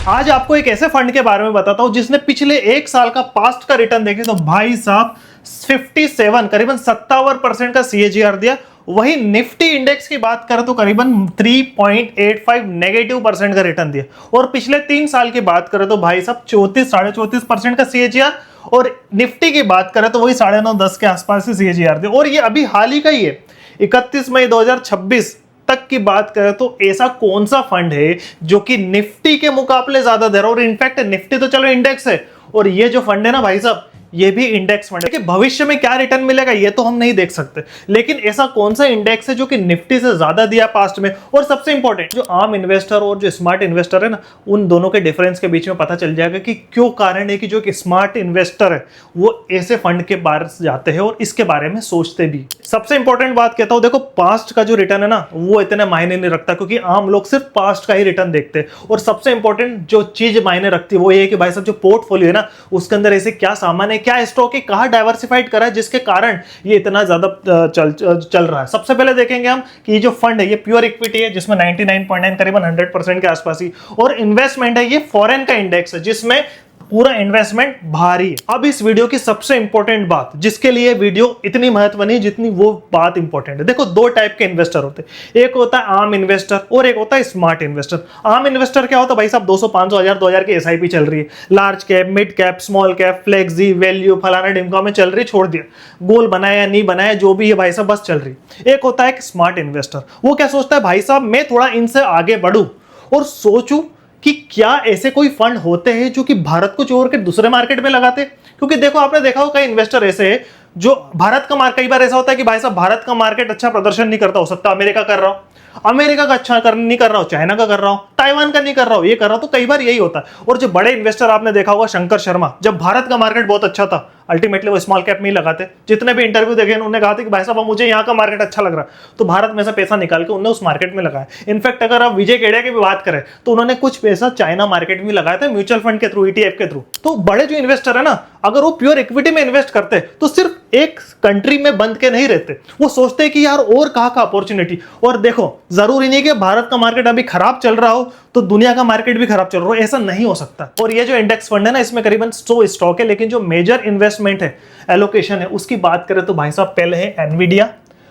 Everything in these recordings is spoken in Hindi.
आज आपको एक ऐसे फंड के बारे में बताता हूं जिसने पिछले एक साल का पास्ट का रिटर्न देखे तो भाई साहब 57 करीबन 57% का सीएजीआर दिया। वही निफ्टी इंडेक्स की बात करें तो करीबन 3.85 नेगेटिव परसेंट का रिटर्न दिया। और पिछले 3 साल की बात करें तो भाई साहब 34-34.5% का सीएजीआर। और निफ्टी की बात करें तो वही 9.5-10 के आसपास से सीएजीआर दिया। और ये अभी हाल ही का ही है, 31 मई 2026 तक की बात करें तो ऐसा कौन सा फंड है जो कि निफ्टी के मुकाबले ज्यादा दे रहा है। और इनफैक्ट निफ्टी तो चलो इंडेक्स है, और ये जो फंड है ना भाई साहब, ये भी इंडेक्स फंड है कि भविष्य में क्या रिटर्न मिलेगा ये तो हम नहीं देख सकते, लेकिन ऐसा कौन सा इंडेक्स है जो कि निफ्टी से ज्यादा दिया पास्ट में। और सबसे इंपॉर्टेंट, जो आम इन्वेस्टर और जो स्मार्ट इन्वेस्टर है ना, उन दोनों के डिफरेंस के बीच में पता चल जाएगा कि क्यों कारण है कि जो एक स्मार्ट इन्वेस्टर है वो ऐसे फंड के बारे में जाते हैं और इसके बारे में सोचते भी। सबसे इंपॉर्टेंट बात कहता हूं, देखो पास्ट का जो रिटर्न है ना वो इतने मायने नहीं रखता, क्योंकि आम लोग सिर्फ पास्ट का ही रिटर्न देखते हैं। और सबसे इंपॉर्टेंट जो चीज मायने रखती है वो ये है कि भाई साहब जो पोर्टफोलियो है ना उसके अंदर ऐसे क्या सामान है, क्या स्टॉक है, कहां डाइवर्सिफाइड करा है जिसके कारण ये इतना ज्यादा चल रहा है। सबसे पहले देखेंगे हम कि ये जो फंड है ये प्योर इक्विटी है जिसमें 99.9 करीबन 100% के आसपास ही। और इन्वेस्टमेंट है, ये फॉरेन का इंडेक्स है जिसमें पूरा इन्वेस्टमेंट भारी है। अब इस वीडियो की सबसे इंपॉर्टेंट बात, जिसके लिए वीडियो इतनी महत्व नहीं जितनी वो बात इंपॉर्टेंट है। देखो दो टाइप के इन्वेस्टर होते हैं, एक होता है आम इन्वेस्टर और एक होता है स्मार्ट इन्वेस्टर। आम इन्वेस्टर क्या होता है भाई साहब, 200 500 1000 2000 की एसआईपी चल रही है, large cap, mid cap, small cap, flexi, value, फलाना डिमका में चल रही, छोड़ दिया, गोल बनाया या नहीं बनाया जो भी है भाई साहब बस चल रही। एक होता है एक स्मार्ट इन्वेस्टर, वो क्या सोचता है भाई साहब मैं थोड़ा इनसे आगे बढ़ूं और सोचूं कि क्या ऐसे कोई फंड होते हैं जो कि भारत को छोड़ के दूसरे मार्केट में लगाते। क्योंकि देखो आपने देखा हो कई इन्वेस्टर ऐसे हैं जो भारत का मार्केट, कई बार ऐसा होता है कि भाई साहब भारत का मार्केट अच्छा प्रदर्शन नहीं करता, हो सकता है अमेरिका कर रहा हो, अमेरिका का अच्छा नहीं कर रहा हो, चाइना का कर रहा हो, ताइवान का नहीं कर रहा हो, ये कर रहा हो, तो कई बार यही होता है। और जो बड़े इन्वेस्टर आपने देखा होगा, शंकर शर्मा, जब भारत का मार्केट बहुत अच्छा था अल्टीमेटली वो स्मॉल कैप में ही लगाते। जितने भी इंटरव्यू देखे उन्होंने कहा था कि भाई साहब मुझे यहाँ का मार्केट अच्छा लग रहा है, तो भारत में से पैसा निकाल के उन्होंने उस मार्केट में लगाया। इनफैक्ट अगर आप विजय केडिया की भी बात करें तो उन्होंने कुछ पैसा चाइना मार्केट में लगाया था म्यूचुअल फंड के थ्रू, ईटीएफ के थ्रू। तो बड़े जो इन्वेस्टर है ना, अगर वो प्योर इक्विटी में इन्वेस्ट करते तो सिर्फ एक कंट्री में बंद के नहीं रहते, वो सोचते हैं कि यार और कहाँ का अपॉर्चुनिटी। और देखो जरूरी नहीं कि भारत का मार्केट अभी खराब चल रहा हो तो दुनिया का मार्केट भी खराब चल रहा हो, ऐसा नहीं हो सकता। और ये जो इंडेक्स फंड है ना इसमें करीबन 100 स्टॉक है, लेकिन जो मेजर इन्वेस्टमेंट है, एलोकेशन है, उसकी बात करें तो भाई साहब पहले है Nvidia,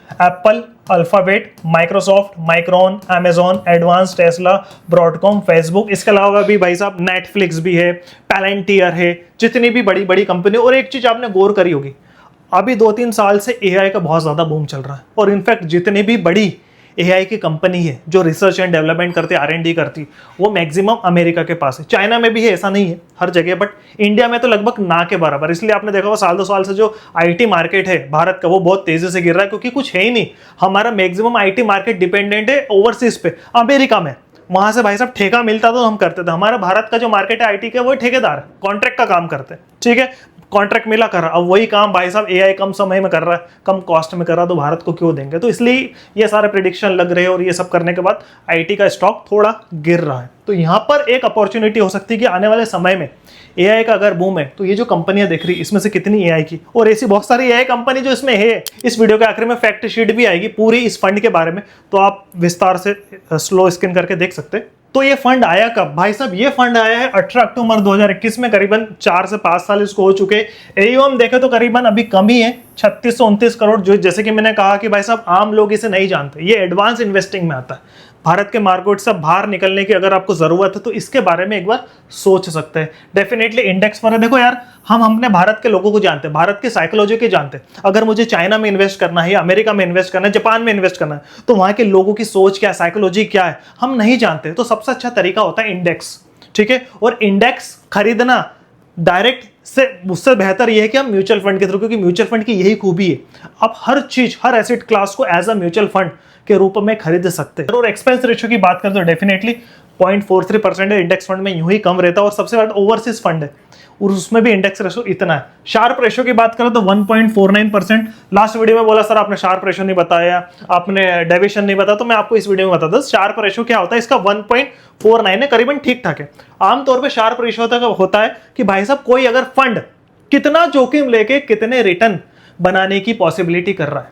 Apple, alphabet, Microsoft, micron, Amazon, advance, Tesla, Broadcom, Facebook, इसके अलावा भी भाई साहब नेटफ्लिक्स भी है, पैलेंटियर है, जितनी भी बड़ी बड़ी कंपनी। और एक चीज आपने गौर करी होगी, अभी 2-3 साल से एआई का बहुत ज्यादा बूम चल रहा है। और इनफैक्ट जितनी भी बड़ी एआई की कंपनी है जो रिसर्च एंड डेवलपमेंट करती, आरएनडी करती, वो मैक्सिमम अमेरिका के पास है। चाइना में भी है, ऐसा नहीं है हर जगह, बट इंडिया में तो लगभग ना के बराबर। इसलिए आपने देखा होगा साल 2 साल से जो आईटी मार्केट है भारत का वो बहुत तेजी से गिर रहा है, क्योंकि कुछ है ही नहीं। हमारा मैक्सिमम आईटी मार्केट डिपेंडेंट है ओवरसीज पे, अमेरिका में। वहां से भाई साहब ठेका मिलता तो हम करते थे। हमारा भारत का जो मार्केट है आईटी का वो ठेकेदार है, कॉन्ट्रैक्ट का काम करते हैं, ठीक है, कॉन्ट्रैक्ट मिला कर रहा। अब वही काम भाई साहब एआई कम समय में कर रहा है, कम कॉस्ट में कर रहा है, तो भारत को क्यों देंगे। तो इसलिए ये सारे प्रेडिक्शन लग रहे हैं और ये सब करने के बाद आईटी का स्टॉक थोड़ा गिर रहा है। तो यहाँ पर एक अपॉर्चुनिटी हो सकती है कि आने वाले समय में एआई का अगर बूम है तो ये जो कंपनियां दिख रही इसमें से कितनी एआई की, और ऐसी बहुत सारी एआई कंपनी जो इसमें है। इस वीडियो के आखिर में फैक्ट शीट भी आएगी पूरी इस फंड के बारे में, तो आप विस्तार से स्लो स्किन करके देख सकते हैं। तो ये फंड आया कब भाई साहब, ये फंड आया है 18 अक्टूबर 2021 में, करीबन 4 से 5 साल इसको हो चुके। एयूएम देखे तो करीबन अभी कम ही है, 3629 करोड़, जो जैसे कि मैंने कहा कि भाई साहब आम लोग इसे नहीं जानते, ये एडवांस इन्वेस्टिंग में आता है। भारत के मार्केट से बाहर निकलने की अगर आपको जरूरत है तो इसके बारे में एक बार सोच सकते हैं। डेफिनेटली इंडेक्स फंड है। देखो यार, हम अपने भारत के लोगों को जानते हैं, भारत की साइकोलॉजी के जानते हैं। अगर मुझे चाइना में इन्वेस्ट करना है या अमेरिका में इन्वेस्ट करना है, जापान में इन्वेस्ट करना है, तो वहां के लोगों की सोच क्या है, साइकोलॉजी क्या है, हम नहीं जानते। तो सबसे अच्छा तरीका होता है इंडेक्स, ठीक है। और इंडेक्स खरीदना डायरेक्ट से उससे बेहतर यह है कि हम म्यूचुअल फंड के थ्रू, क्योंकि म्यूचुअल फंड की यही खूबी है, आप हर चीज, हर एसेट क्लास को एज अ म्यूचुअल फंड के रूप में खरीद सकते हैं। और एक्सपेंस रेशियो की बात करें तो डेफिनेटली 0.43% है, इंडेक्स फंड में यूं ही कम रहता है। और सबसे बड़ा ओवरसीज फंड है और उसमें भी इंडेक्स रेशियो इतना है। शार्प रेशियो की बात करें तो 1.49%। लास्ट वीडियो में बोला सर आपने शार्प रेशियो नहीं बताया, आपने डेविएशन नहीं बताया, तो मैं आपको इस वीडियो में बताता हूं शार्प रेशियो क्या होता है। इसका 1.49 है, करीबन ठीक ठाक है। आमतौर पर शार्प रेशियो होता है कि भाई साहब कोई अगर फंड कितना जोखिम लेके कितने रिटर्न बनाने की पॉसिबिलिटी कर रहा है।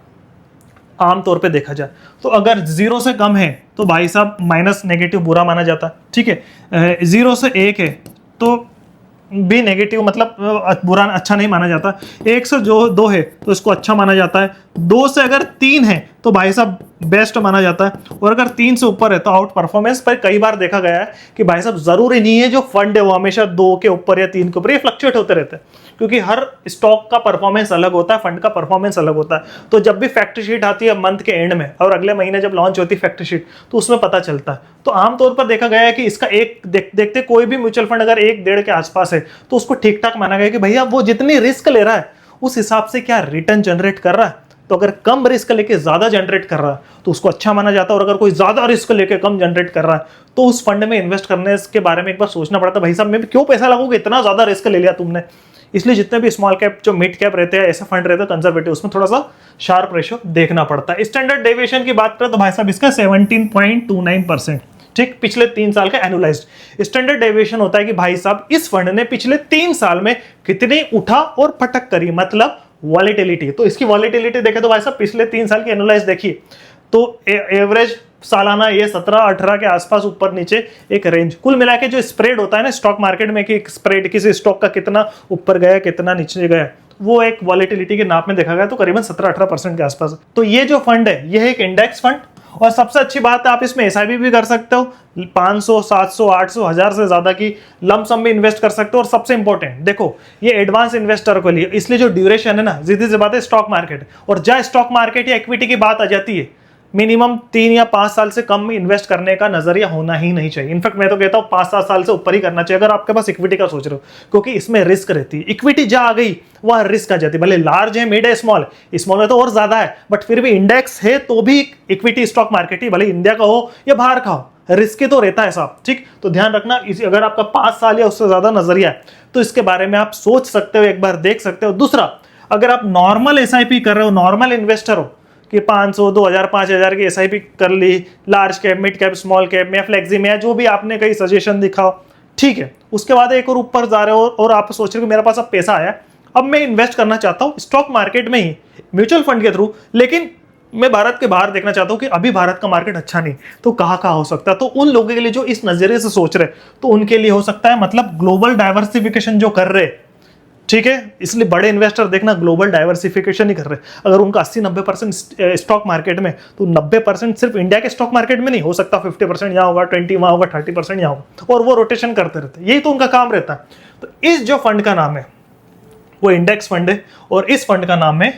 आमतौर पे देखा जाए तो अगर 0 से कम है तो भाई साहब माइनस नेगेटिव बुरा माना जाता है, ठीक है। 0 से 1 है तो भी नेगेटिव मतलब बुरा अच्छा नहीं माना जाता। 1 से जो 2 है तो इसको अच्छा माना जाता है। 2 से अगर 3 है तो भाई साहब बेस्ट माना जाता है, और अगर 3 से ऊपर है तो आउट परफॉर्मेंस। पर कई बार देखा गया है कि भाई साहब जरूरी नहीं है जो फंड है वो हमेशा 2 के ऊपर या 3 के ऊपर, ये फ्लक्चुएट होते रहते हैं, क्योंकि हर स्टॉक का परफॉर्मेंस अलग होता है, फंड का परफॉर्मेंस अलग होता है। तो जब भी फैक्ट शीट आती है मंथ के एंड में और अगले महीने जब लॉन्च होती है फैक्ट शीट, तो उसमें पता चलता है। तो आमतौर पर देखा गया है कि इसका देखते कोई भी म्यूचुअल फंड अगर 1-1.5 के आसपास है तो उसको ठीक ठाक माना गया कि भैया वो जितनी रिस्क ले रहा है उस हिसाब से क्या रिटर्न जनरेट कर रहा है। तो अगर कम रिस्क लेके ज्यादा जनरेट कर रहा है तो उसको अच्छा माना जाता है, और अगर कोई ज्यादा रिस्क लेके कम जनरेट कर रहा है तो उस फंड में इन्वेस्ट करने के बारे में एक बार सोचना पड़ता है, भाई साहब मैं क्यों पैसा लगाऊंगा, इतना ज्यादा रिस्क ले लिया तुमने। इसलिए जितने भी स्मॉल कैप जो मिड कैप रहते हैं ऐसे फंड रहते हैं कंजर्वेटिव, उसमें थोड़ा सा शार्प रेशो देखना पड़ता है। स्टैंडर्ड डेविएशन की बात करें तो भाई साहब इसका 17.29%, ठीक, पिछले 3 साल का एनुलाइज्ड स्टैंडर्ड डेविएशन होता है कि भाई साहब इस फंड ने पिछले 3 साल में कितनी उठा और पटक करी, मतलब वॉलेटिलिटी। तो इसकी वॉलेटिलिटी देखे तो भाई साहब पिछले 3 साल की एनुलाइज देखिए तो एवरेज सालाना ये 17-18 के आसपास ऊपर नीचे एक रेंज। कुल मिला के जो स्प्रेड होता है ना स्टॉक मार्केट में कि स्प्रेड किसी स्टॉक का कितना ऊपर गया कितना नीचे गया, वो एक वॉलेटिलिटी के नाप में देखा गया तो करीबन 17-18% के आसपास। तो ये जो फंड है ये एक इंडेक्स फंड, और सबसे अच्छी बात है आप इसमें एसआईपी भी कर सकते हो, 500, 700, 800, 1000 से ज्यादा की लमसम में इन्वेस्ट कर सकते हो। और सबसे इंपॉर्टेंट देखो ये एडवांस इन्वेस्टर के लिए, इसलिए जो ड्यूरेशन है ना सीधी सी बात है स्टॉक मार्केट, और जहां स्टॉक मार्केट या इक्विटी की बात आ जाती है मिनिमम 3 या 5 साल से कम इन्वेस्ट करने का नजरिया होना ही नहीं चाहिए। इनफैक्ट मैं तो कहता हूं 5-7 साल से ऊपर ही करना चाहिए अगर आपके पास इक्विटी का सोच रहे हो, क्योंकि इसमें रिस्क रहती है। इक्विटी जहां आ गई वहां रिस्क आ जाती है, भले लार्ज है मिड है स्मॉल है तो और ज्यादा है, बट फिर भी इंडेक्स है तो भी इक्विटी स्टॉक मार्केट ही, भले इंडिया का हो या बाहर का हो, रिस्क तो रहता है साहब, ठीक। तो ध्यान रखना अगर आपका 5 साल या उससे ज्यादा नजरिया है तो इसके बारे में आप सोच सकते हो, एक बार देख सकते हो। दूसरा, अगर आप नॉर्मल एसआईपी कर रहे हो, नॉर्मल इन्वेस्टर हो कि 500, 2000, 5000 की एसआईपी कर ली large cap mid cap small cap में, फ्लेक्सी में, जो भी आपने कई सजेशन दिखाओ, ठीक है। उसके बाद एक और ऊपर जा रहे हो और आप सोच रहे हो मेरे पास अब पैसा आया, अब मैं इन्वेस्ट करना चाहता हूं स्टॉक मार्केट में ही म्यूचुअल फंड के थ्रू, लेकिन मैं भारत के बाहर देखना चाहता हूं कि अभी भारत का मार्केट अच्छा नहीं, तो कहां हो सकता है। तो उन लोगों के लिए जो इस नजरिए से सोच रहे तो उनके लिए हो सकता है, मतलब ग्लोबल डाइवर्सिफिकेशन जो कर रहे, ठीक है। इसलिए बड़े इन्वेस्टर देखना ग्लोबल डाइवर्सिफिकेशन ही कर रहे। अगर उनका 80-90% स्टॉक मार्केट में, तो 90% सिर्फ इंडिया के स्टॉक मार्केट में नहीं हो सकता, 50% यहाँ होगा, 20 वहां होगा, 30% यहाँ होगा, और वो रोटेशन करते रहते, यही तो उनका काम रहता है। तो इस जो फंड का नाम है वो इंडेक्स फंड है, और इस फंड का नाम है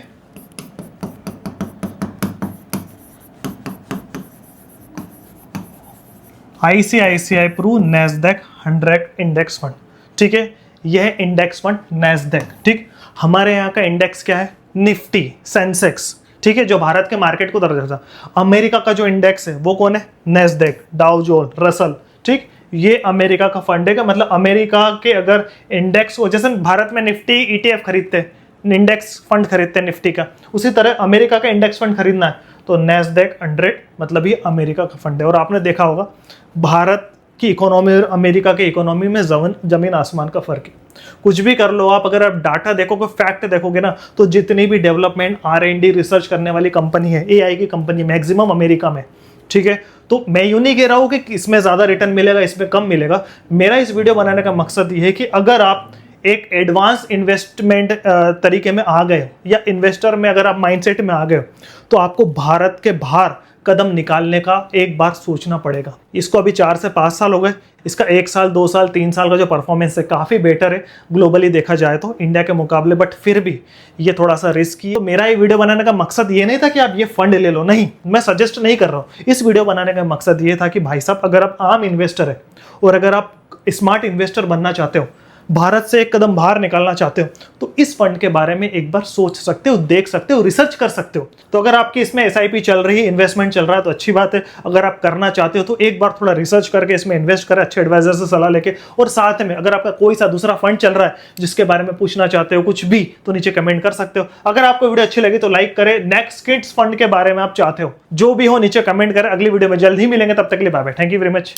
ICICI Pru Nasdaq 100 index fund, ठीक है। यह इंडेक्स फंड नैस्डैक, ठीक। हमारे यहाँ का इंडेक्स क्या है, निफ्टी, सेंसेक्स, ठीक है, जो भारत के मार्केट को दर्जा। अमेरिका का जो इंडेक्स है वो कौन है, नैस्डैक, डाउ जोन्स, रसल, ठीक। ये अमेरिका का फंड है, मतलब अमेरिका के अगर इंडेक्स हो, जैसे भारत में निफ्टी ETF खरीदते हैं, इंडेक्स फंड खरीदते हैं निफ्टी का, उसी तरह अमेरिका का इंडेक्स फंड खरीदना है तो नैस्डैक 100, मतलब ये अमेरिका का फंड है। और आपने देखा होगा भारत की इकोनॉमी और अमेरिका की इकोनॉमी में जमीन आसमान का फर्क है। कुछ भी कर लो आप, अगर आप डाटा देखोगे, फैक्ट देखोगे ना, तो जितनी भी डेवलपमेंट R&D रिसर्च करने वाली कंपनी है, AI की कंपनी मैक्सिमम अमेरिका में, ठीक है। तो मैं यूं नहीं कह रहा हूं कि इसमें ज्यादा रिटर्न मिलेगा इसमें कम मिलेगा। मेरा इस वीडियो बनाने का मकसद ये है कि अगर आप एक एडवांस इन्वेस्टमेंट तरीके में आ गए, या इन्वेस्टर में अगर आप माइंडसेट में आ गए, तो आपको भारत के बाहर कदम निकालने का एक बार सोचना पड़ेगा। इसको अभी 4 से 5 साल हो गए, इसका 1 साल 2 साल 3 साल का जो परफॉर्मेंस है काफ़ी बेटर है ग्लोबली देखा जाए तो इंडिया के मुकाबले, बट फिर भी ये थोड़ा सा रिस्की है। तो मेरा ये वीडियो बनाने का मकसद ये नहीं था कि आप ये फंड ले लो, नहीं, मैं सजेस्ट नहीं कर रहा हूँ। इस वीडियो बनाने का मकसद ये था कि भाई साहब अगर आप आम इन्वेस्टर है और अगर आप स्मार्ट इन्वेस्टर बनना चाहते हो, भारत से एक कदम बाहर निकालना चाहते हो, तो इस फंड के बारे में एक बार सोच सकते हो, देख सकते हो, रिसर्च कर सकते हो। तो अगर आपकी इसमें SIP चल रही है, इन्वेस्टमेंट चल रहा है, तो अच्छी बात है। अगर आप करना चाहते हो तो एक बार थोड़ा रिसर्च करके इसमें इन्वेस्ट करें, अच्छे एडवाइजर से सलाह लेके। और साथ में अगर आपका कोई सा दूसरा फंड चल रहा है जिसके बारे में पूछना चाहते हो कुछ भी, तो नीचे कमेंट कर सकते हो। अगर आपको वीडियो अच्छी लगी तो लाइक करें। नेक्स्ट किड्स फंड के बारे में आप चाहते हो जो भी हो नीचे कमेंट करें। अगली वीडियो में जल्द ही मिलेंगे, तब तक के लिए bye bye, thank you very much.